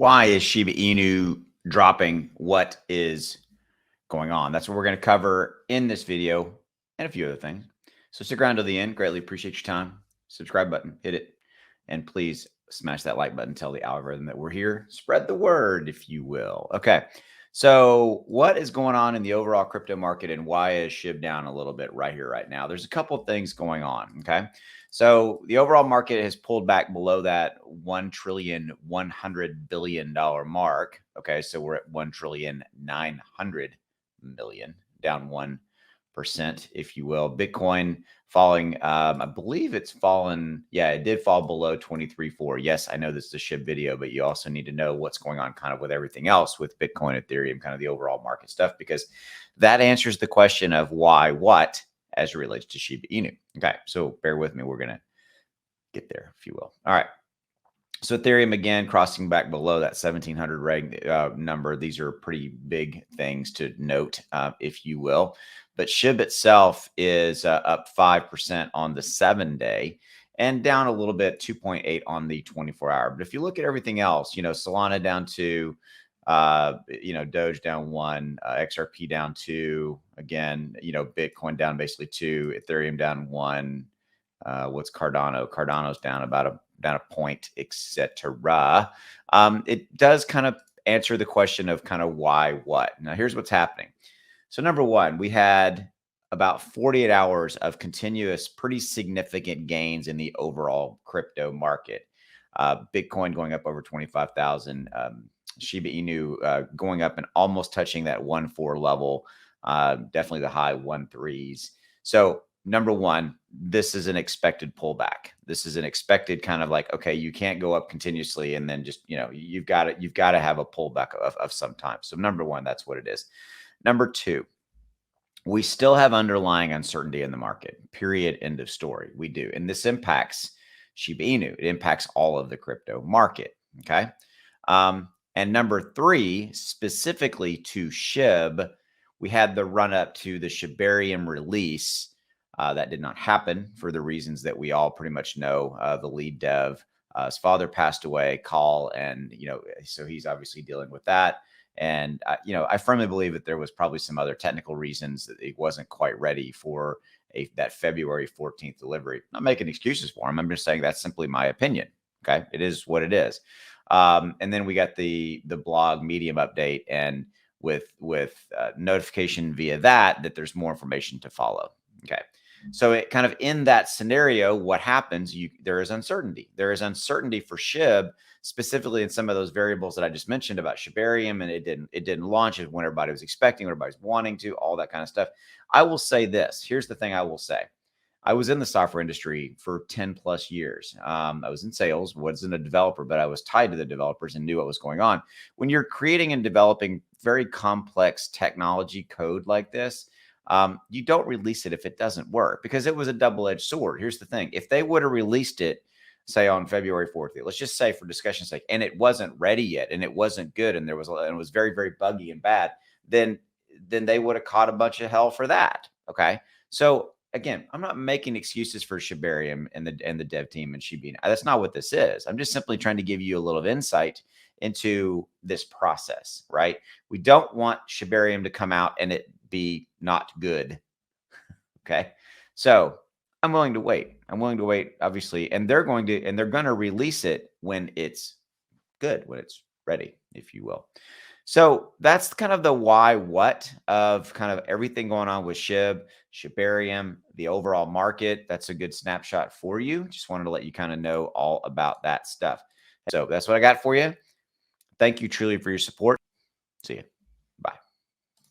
Why is Shiba Inu dropping? What is going on? That's what we're going to cover in this video and a few other things. So stick around to the end. Greatly appreciate your time. Subscribe button, hit it. And please smash that like button. Tell the algorithm that we're here. Spread the word, if you will. Okay. So what is going on in the overall crypto market and why is SHIB down a little bit right here, right now? There's a couple of things going on. Okay. So the overall market has pulled back below that $1,100,000,000,000 mark. Okay. So we're at 1,900,000,000,000, down 1%, if you will. Bitcoin falling, I believe it's fallen. Yeah, it did fall below 23.4. Yes, I know this is a SHIB video, but you also need to know what's going on kind of with everything else with Bitcoin, Ethereum, kind of the overall market stuff, because that answers the question of why, what, as it relates to Shiba Inu. Okay, so bear with me. We're going to get there, if you will. All right. So Ethereum, again, crossing back below that 1,700 reg number. These are pretty big things to note, if you will. But SHIB itself is up 5% on the 7-day and down a little bit, 2.8 on the 24-hour. But if you look at everything else, Solana down 2, Doge down 1, XRP down 2, again, Bitcoin down basically 2, Ethereum down 1. What's Cardano? Cardano's down about a point, etc. It does kind of answer the question of kind of why, what. Now, here's what's happening. So number one, we had about 48 hours of continuous, pretty significant gains in the overall crypto market. Bitcoin going up over 25,000. Shiba Inu going up and almost touching that 1.4 level. Definitely the high 1.3s. So number one, this is an expected pullback. This is an expected kind of like, okay, you can't go up continuously and then just, you've got to have a pullback of some time. So number one, that's what it is. Number two, we still have underlying uncertainty in the market, period, end of story. We do. And this impacts Shiba Inu. It impacts all of the crypto market. Okay. And number three, specifically to SHIB, we had the run up to the Shibarium release. That did not happen for the reasons that we all pretty much know. The lead dev, his father passed away, and, so he's obviously dealing with that. And, I firmly believe that there was probably some other technical reasons that it wasn't quite ready for that February 14th delivery. I'm not making excuses for him. I'm just saying that's simply my opinion. Okay. It is what it is. And then we got the blog Medium update, and with notification via that there's more information to follow. Okay. So it kind of in that scenario, what happens? There is uncertainty. There is uncertainty for SHIB, specifically in some of those variables that I just mentioned about Shibarium, and it didn't launch it when everybody was expecting, when everybody's wanting to, all that kind of stuff. I will say this. Here's the thing I will say. I was in the software industry for 10 plus years. I was in sales, wasn't a developer, but I was tied to the developers and knew what was going on. When you're creating and developing very complex technology code like this, you don't release it if it doesn't work, because it was a double-edged sword. Here's the thing. If they would have released it, say on February 4th, let's just say for discussion's sake, and it wasn't ready yet, and it wasn't good, and it was very, very buggy and bad, then they would have caught a bunch of hell for that. Okay. So again, I'm not making excuses for Shibarium and the dev team and Shiba Inu. That's not what this is. I'm just simply trying to give you a little insight into this process, right? We don't want Shibarium to come out and it be not good. Okay. So I'm willing to wait. I'm willing to wait, obviously. And they're going to release it when it's good, when it's ready, if you will. So that's kind of the why, what of kind of everything going on with SHIB, Shibarium, the overall market. That's a good snapshot for you. Just wanted to let you kind of know all about that stuff. So that's what I got for you. Thank you truly for your support. See you.